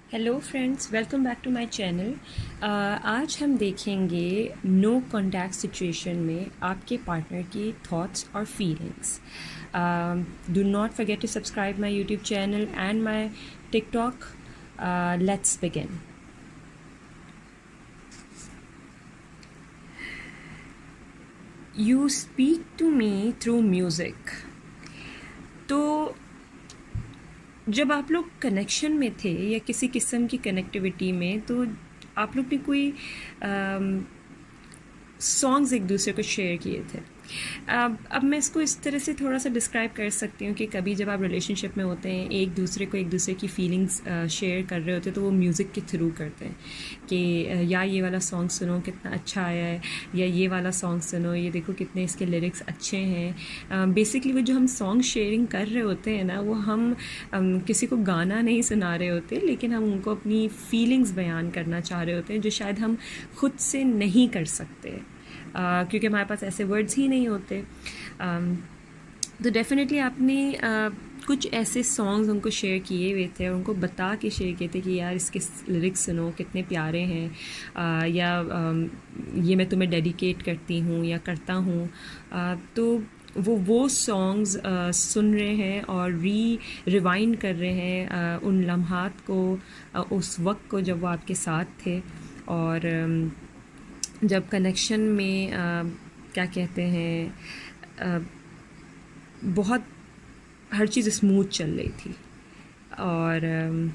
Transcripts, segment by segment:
Hello friends, welcome back to my channel. आज हम देखेंगे नो कॉन्टैक्ट सिचुएशन में आपके पार्टनर की थॉट्स और feelings. Do not forget to subscribe my YouTube channel and my TikTok. Let's begin. You speak to me through music. तो जब आप लोग कनेक्शन में थे या किसी किस्म की कनेक्टिविटी में, तो आप लोग ने कोई सॉन्ग्स एक दूसरे को शेयर किए थे। अब मैं इसको इस तरह से थोड़ा सा डिस्क्राइब कर सकती हूँ कि कभी जब आप रिलेशनशिप में होते हैं, एक दूसरे को एक दूसरे की फीलिंग्स शेयर कर रहे होते हैं, तो वो म्यूज़िक के थ्रू करते हैं कि या ये वाला सॉन्ग सुनो कितना अच्छा आया है, या ये वाला सॉन्ग सुनो, ये देखो कितने इसके लिरिक्स अच्छे हैं। बेसिकली वो जो हम सॉन्ग शेयरिंग कर रहे होते हैं ना, वो हम किसी को गाना नहीं सुना रहे होते, लेकिन हम उनको अपनी फीलिंग्स बयान करना चाह रहे होते हैं जो शायद हम खुद से नहीं कर सकते, क्योंकि हमारे पास ऐसे वर्ड्स ही नहीं होते। तो डेफिनेटली आपने कुछ ऐसे सॉन्ग्स उनको शेयर किए हुए थे और उनको बता के शेयर किए थे कि यार इसके लिरिक्स सुनो कितने प्यारे हैं, या ये मैं तुम्हें डेडिकेट करती हूँ या करता हूँ। तो वो सॉन्ग्स सुन रहे हैं और रिवाइंड कर रहे हैं उन लम्हात को, उस वक्त को जब वो आपके साथ थे, और जब कनेक्शन में क्या कहते हैं, बहुत हर चीज़ स्मूथ चल रही थी। और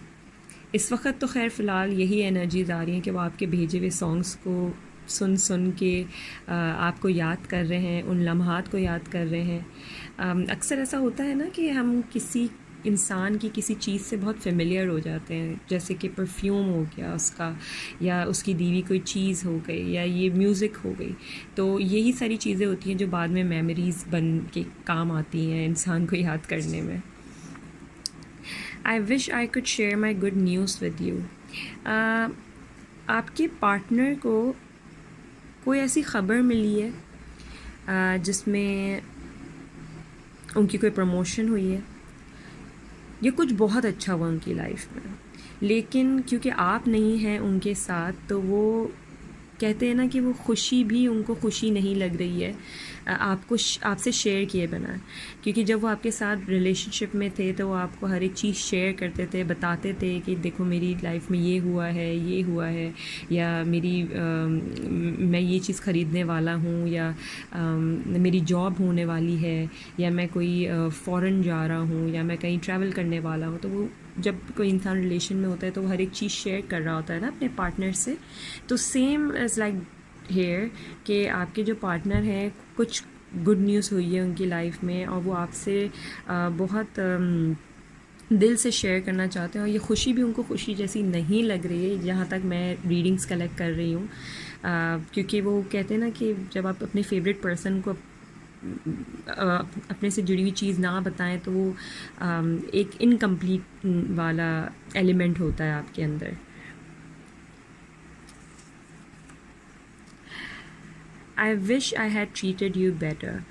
इस वक्त तो खैर फ़िलहाल यही एनर्जीज़ आ रही हैं कि वो आपके भेजे हुए सॉन्ग्स को सुन सुन के आपको याद कर रहे हैं, उन लम्हात को याद कर रहे हैं। अक्सर ऐसा होता है ना कि हम किसी इंसान की किसी चीज़ से बहुत फेमिलियर हो जाते हैं, जैसे कि परफ्यूम हो गया उसका, या उसकी दी हुई कोई चीज़ हो गई, या ये म्यूज़िक हो गई। तो यही सारी चीज़ें होती हैं जो बाद में मेमोरीज़ बन के काम आती हैं इंसान को याद करने में। I wish I could share my good news with you. आपके पार्टनर को कोई ऐसी ख़बर मिली है जिसमें उनकी कोई प्रमोशन हुई है, ये कुछ बहुत अच्छा हुआ उनकी लाइफ में, लेकिन क्योंकि आप नहीं हैं उनके साथ, तो वो कहते हैं ना कि वो खुशी भी उनको खुशी नहीं लग रही है आपसे शेयर किए बिना। क्योंकि जब वो आपके साथ रिलेशनशिप में थे तो वो आपको हर एक चीज़ शेयर करते थे, बताते थे कि देखो मेरी लाइफ में ये हुआ है, ये हुआ है, या मैं ये चीज़ ख़रीदने वाला हूँ, या मेरी जॉब होने वाली है, या मैं कोई फ़ॉरेन जा रहा हूँ, या मैं कहीं ट्रैवल करने वाला हूँ। तो वो जब कोई इंसान रिलेशन में होता है तो वो हर एक चीज़ शेयर कर रहा होता है ना अपने पार्टनर से। तो सेम इज़ लाइक हेयर कि आपके जो पार्टनर हैं, कुछ गुड न्यूज़ हुई है उनकी लाइफ में और वो आपसे बहुत दिल से शेयर करना चाहते हैं, और ये खुशी भी उनको खुशी जैसी नहीं लग रही है जहाँ तक मैं रीडिंग्स कलेक्ट कर रही हूँ। क्योंकि वो कहते हैं ना कि जब आप अपने फेवरेट पर्सन को अपने से जुड़ी हुई चीज़ ना बताएं तो वो एक इनकम्प्लीट वाला एलिमेंट होता है आपके अंदर। I wish I had treated you better.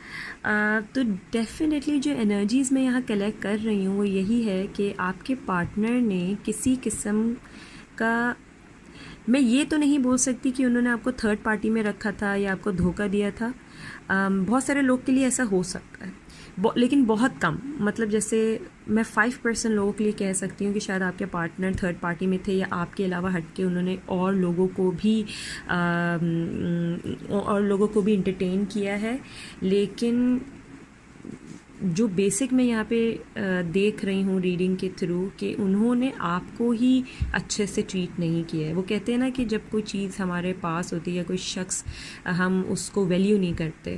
तो डेफिनेटली जो एनर्जीज़ मैं यहाँ कलेक्ट कर रही हूँ वो यही है कि आपके पार्टनर ने किसी किस्म का, मैं ये तो नहीं बोल सकती कि उन्होंने आपको थर्ड पार्टी में रखा था या आपको धोखा दिया था। बहुत सारे लोग के लिए ऐसा हो सकता है, लेकिन बहुत कम। मतलब जैसे मैं 5% लोगों के लिए कह सकती हूँ कि शायद आपके पार्टनर थर्ड पार्टी में थे, या आपके अलावा हट के उन्होंने और लोगों को भी इंटरटेन किया है। लेकिन जो बेसिक मैं यहाँ पे देख रही हूँ रीडिंग के थ्रू कि उन्होंने आपको ही अच्छे से ट्रीट नहीं किया है। वो कहते हैं ना कि जब कोई चीज़ हमारे पास होती है या कोई शख्स, हम उसको वैल्यू नहीं करते,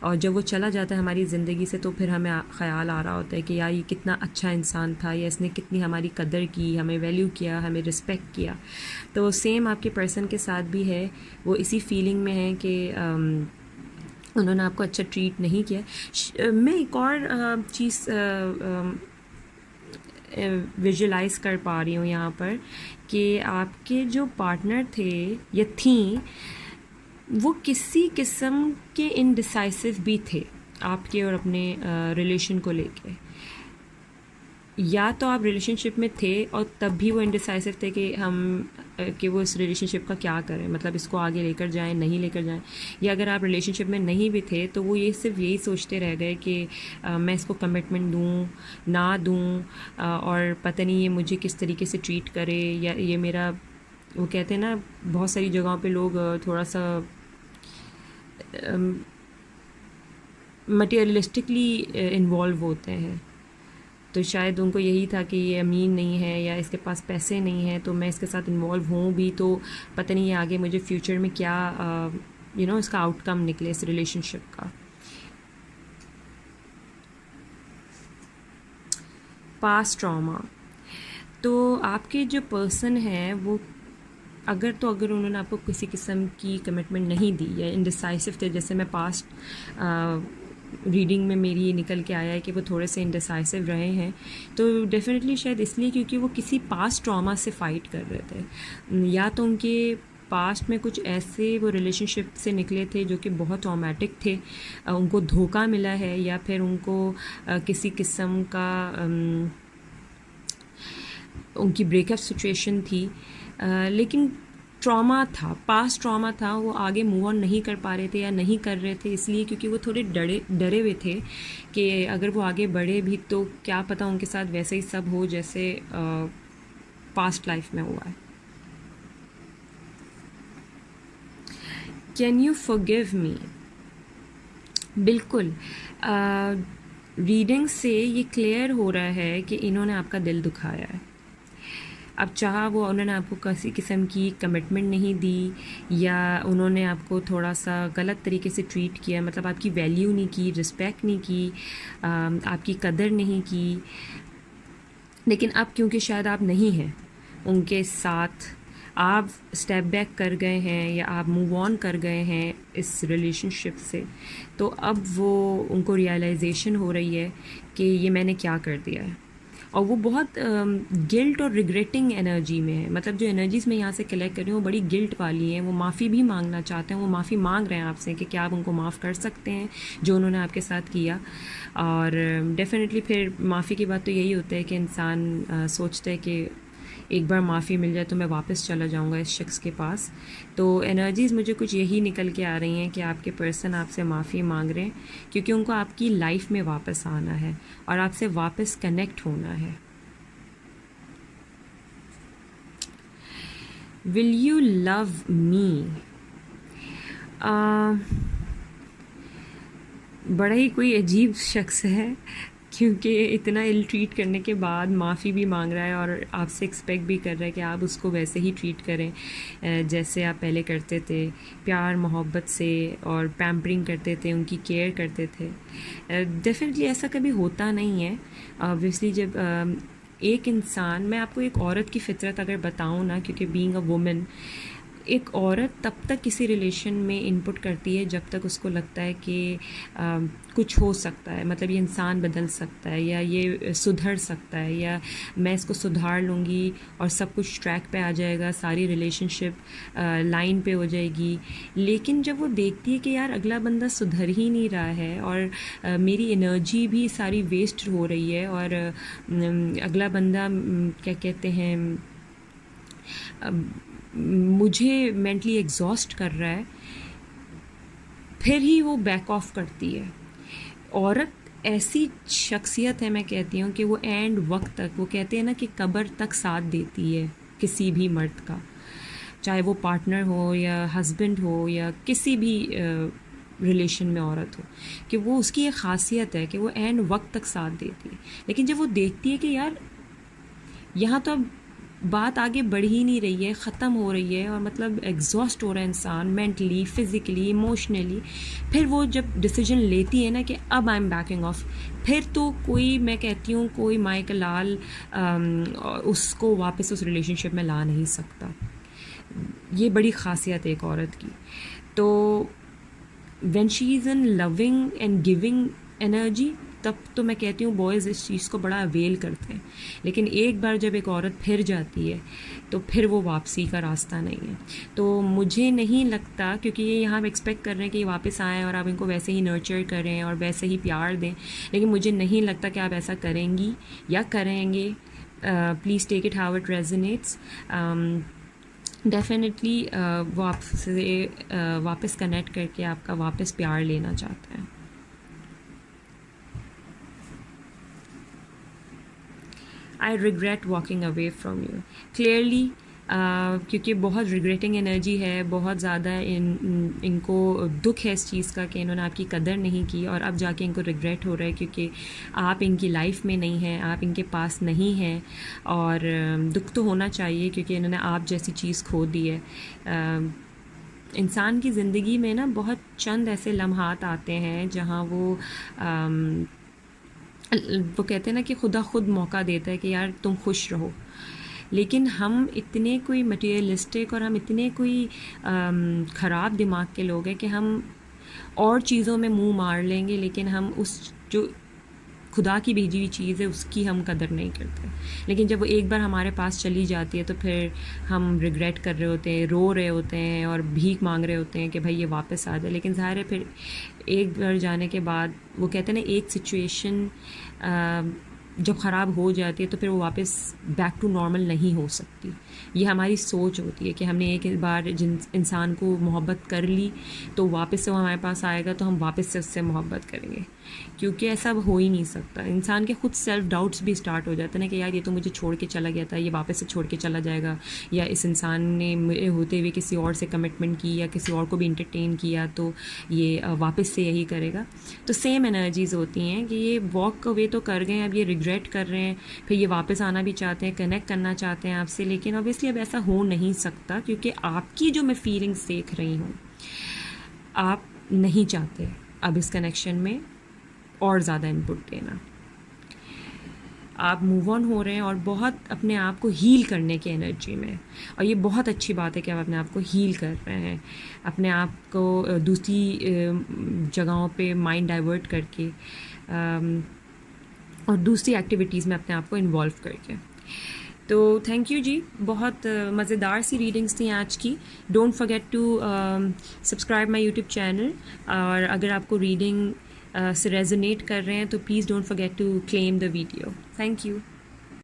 और जब वो चला जाता है हमारी ज़िंदगी से तो फिर हमें ख़याल आ रहा होता है कि यार ये कितना अच्छा इंसान था, या इसने कितनी हमारी कदर की, हमें वैल्यू किया, हमें रिस्पेक्ट किया। तो सेम आपके पर्सन के साथ भी है, वो इसी फीलिंग में है कि उन्होंने आपको अच्छा ट्रीट नहीं किया। मैं एक और चीज़ विजुलाइज़ कर पा रही हूँ यहाँ पर कि आपके जो पार्टनर थे या थी, वो किसी किस्म के इनडिसाइसिव भी थे आपके और अपने रिलेशन को लेके। या तो आप रिलेशनशिप में थे और तब भी वो इंडिसाइसिव थे कि वो इस रिलेशनशिप का क्या करें, मतलब इसको आगे लेकर जाएं नहीं लेकर जाएं, या अगर आप रिलेशनशिप में नहीं भी थे तो वो ये सिर्फ यही सोचते रह गए कि मैं इसको कमिटमेंट दूं ना दूं, और पता नहीं ये मुझे किस तरीके से ट्रीट करे, या ये मेरा, वो कहते हैं ना बहुत सारी जगहों पे लोग थोड़ा सा मटेरियलिस्टिकली इन्वॉल्व होते हैं, तो शायद उनको यही था कि ये अमीन नहीं है या इसके पास पैसे नहीं हैं, तो मैं इसके साथ इन्वॉल्व हूँ भी तो पता नहीं ये आगे मुझे फ्यूचर में क्या इसका आउटकम निकले इस रिलेशनशिप का। पास्ट ट्रॉमा, तो आपके जो पर्सन है वो अगर उन्होंने आपको किसी किस्म की कमिटमेंट नहीं दी या इंडिसाइसिव थे, जैसे मैं पास्ट रीडिंग में मेरी ये निकल के आया है कि वो थोड़े से इंडिसाइसिव रहे हैं, तो डेफिनेटली शायद इसलिए क्योंकि वो किसी पास्ट ट्रॉमा से फ़ाइट कर रहे थे, या तो उनके पास्ट में कुछ ऐसे वो रिलेशनशिप से निकले थे जो कि बहुत ट्रॉमेटिक थे, उनको धोखा मिला है, या फिर उनको किसी किस्म का उनकी ब्रेकअप सिचुएशन थी, लेकिन ट्रॉमा था, पास्ट ट्रॉमा था, वो आगे मूव ऑन नहीं कर पा रहे थे या नहीं कर रहे थे इसलिए क्योंकि वो थोड़े डरे हुए थे कि अगर वो आगे बढ़े भी तो क्या पता उनके साथ वैसे ही सब हो जैसे पास्ट लाइफ में हुआ है। Can you forgive me? बिल्कुल, रीडिंग से ये क्लियर हो रहा है कि इन्होंने आपका दिल दुखाया है। अब चाहा वो उन्होंने आपको किसी किस्म की कमिटमेंट नहीं दी या उन्होंने आपको थोड़ा सा गलत तरीके से ट्रीट किया, मतलब आपकी वैल्यू नहीं की, रिस्पेक्ट नहीं की, आपकी कदर नहीं की, लेकिन अब क्योंकि शायद आप नहीं हैं उनके साथ, आप स्टेप बैक कर गए हैं या आप मूव ऑन कर गए हैं इस रिलेशनशिप से, तो अब वो उनको रियलाइजेशन हो रही है कि ये मैंने क्या कर दिया है, और वो बहुत गिल्ट और रिग्रेटिंग एनर्जी में है। मतलब जो एनर्जीज़ मैं यहाँ से कलेक्ट कर रही हूँ वो बड़ी गिल्ट वाली हैं, वो माफ़ी भी मांगना चाहते हैं, वो माफ़ी मांग रहे हैं आपसे कि क्या आप उनको माफ़ कर सकते हैं जो उन्होंने आपके साथ किया। और डेफिनेटली फिर माफ़ी की बात तो यही होता है कि इंसान सोचता है कि एक बार माफ़ी मिल जाए तो मैं वापस चला जाऊंगा इस शख्स के पास। तो एनर्जीज़ मुझे कुछ यही निकल के आ रही हैं कि आपके पर्सन आपसे माफ़ी मांग रहे हैं क्योंकि उनको आपकी लाइफ में वापस आना है और आपसे वापस कनेक्ट होना है। Will you love me? बड़ा ही कोई अजीब शख्स है क्योंकि इतना इल ट्रीट करने के बाद माफ़ी भी मांग रहा है और आपसे एक्सपेक्ट भी कर रहा है कि आप उसको वैसे ही ट्रीट करें जैसे आप पहले करते थे, प्यार मोहब्बत से, और पैम्परिंग करते थे, उनकी केयर करते थे। डेफिनेटली ऐसा कभी होता नहीं है। ऑब्वियसली जब एक इंसान, मैं आपको एक औरत की फितरत अगर बताऊँ ना, क्योंकि बीइंग अ वुमन, एक औरत तब तक किसी रिलेशन में इनपुट करती है जब तक उसको लगता है कि कुछ हो सकता है, मतलब ये इंसान बदल सकता है या ये सुधर सकता है या मैं इसको सुधार लूँगी और सब कुछ ट्रैक पे आ जाएगा, सारी रिलेशनशिप लाइन पे हो जाएगी। लेकिन जब वो देखती है कि यार अगला बंदा सुधर ही नहीं रहा है और मेरी एनर्जी भी सारी वेस्ट हो रही है और अगला बंदा क्या कहते हैं मुझे मेंटली एग्जॉस्ट कर रहा है, फिर ही वो बैक ऑफ करती है। औरत ऐसी शख्सियत है, मैं कहती हूँ कि वो एंड वक्त तक, वो कहते हैं ना कि कब्र तक साथ देती है किसी भी मर्द का, चाहे वो पार्टनर हो या हस्बैंड हो या किसी भी रिलेशन में औरत हो, कि वो उसकी एक ख़ासियत है कि वो एंड वक्त तक साथ देती है। लेकिन जब वो देखती है कि यार यहाँ तो अब बात आगे बढ़ ही नहीं रही है, ख़त्म हो रही है और मतलब एग्जॉस्ट हो रहा है इंसान मेंटली, फिज़िकली, इमोशनली, फिर वो जब डिसीजन लेती है ना कि अब आई एम बैकिंग ऑफ, फिर तो कोई, मैं कहती हूँ कोई माई का लाल उसको वापस उस रिलेशनशिप में ला नहीं सकता। ये बड़ी ख़ासियत है एक औरत की। तो when she is in loving and giving energy, तब तो मैं कहती हूँ बॉयज़ इस चीज़ को बड़ा अवेल करते हैं, लेकिन एक बार जब एक औरत फिर जाती है तो फिर वो वापसी का रास्ता नहीं है। तो मुझे नहीं लगता, क्योंकि ये यहाँ एक्सपेक्ट कर रहे हैं कि ये वापस आएँ और आप इनको वैसे ही नर्चर करें और वैसे ही प्यार दें, लेकिन मुझे नहीं लगता कि आप ऐसा करेंगी या करेंगे। Please take it how it resonates. Definitely वो आपसे वापस कनेक्ट करके आपका वापस प्यार लेना चाहता है। I regret walking away from you. Clearly क्योंकि बहुत रिग्रेटिंग एनर्जी है, बहुत ज़्यादा इनको दुख है इस चीज़ का कि इन्होंने आपकी कदर नहीं की और अब जाके इनको रिग्रेट हो रहा है क्योंकि आप इनकी लाइफ में नहीं हैं, आप इनके पास नहीं हैं। और दुख तो होना चाहिए क्योंकि इन्होंने आप जैसी चीज़ खो दी है। इंसान की ज़िंदगी में ना बहुत चंद ऐसे लम्हात आते हैं जहाँ वो कहते हैं ना कि खुदा खुद मौका देता है कि यार तुम खुश रहो, लेकिन हम इतने कोई मटेरियलिस्टिक और हम इतने कोई ख़राब दिमाग के लोग हैं कि हम और चीज़ों में मुंह मार लेंगे, लेकिन हम उस जो खुदा की भेजी हुई चीज़ है उसकी हम कदर नहीं करते। लेकिन जब वो एक बार हमारे पास चली जाती है तो फिर हम रिग्रेट कर रहे होते हैं, रो रहे होते हैं और भीख मांग रहे होते हैं कि भाई ये वापस आ जाए। लेकिन ज़ाहिर है फिर एक बार जाने के बाद वो कहते हैं ना, एक सिचुएशन जब ख़राब हो जाती है तो फिर वो वापस बैक टू नॉर्मल नहीं हो सकती। ये हमारी सोच होती है कि हमने एक बार जिन इंसान को मोहब्बत कर ली तो वापस से वो हमारे पास आएगा तो हम वापस से उससे मोहब्बत करेंगे, क्योंकि ऐसा हो ही नहीं सकता। इंसान के खुद सेल्फ डाउट्स भी स्टार्ट हो जाते हैं ना कि यार ये तो मुझे छोड़ के चला गया था, ये वापस से छोड़ के चला जाएगा, या इस इंसान ने मेरे होते हुए किसी और से कमिटमेंट की या किसी और को भी इंटरटेन किया तो ये वापस से यही करेगा। तो सेम एनर्जीज़ होती हैं कि ये वॉक अवे तो कर गए, अब ये रिग्रेट कर रहे हैं, फिर ये वापस आना भी चाहते हैं, कनेक्ट करना चाहते हैं आपसे, लेकिन ऑब्वियसली अब ऐसा हो नहीं सकता क्योंकि आपकी जो मैं फीलिंग्स देख रही हूँ, आप नहीं चाहते अब इस कनेक्शन में और ज़्यादा इनपुट देना। आप मूव ऑन हो रहे हैं और बहुत अपने आप को हील करने की एनर्जी में, और ये बहुत अच्छी बात है कि आप अपने आप को हील कर रहे हैं, अपने आप को दूसरी जगहों पे माइंड डाइवर्ट करके और दूसरी एक्टिविटीज़ में अपने आप को इन्वॉल्व करके। तो थैंक यू जी, बहुत मज़ेदार सी रीडिंग्स थी आज की। Don't forget to subscribe my YouTube channel, और अगर आपको रीडिंग से रेजोनेट कर रहे हैं तो please don't forget to claim the video. Thank you.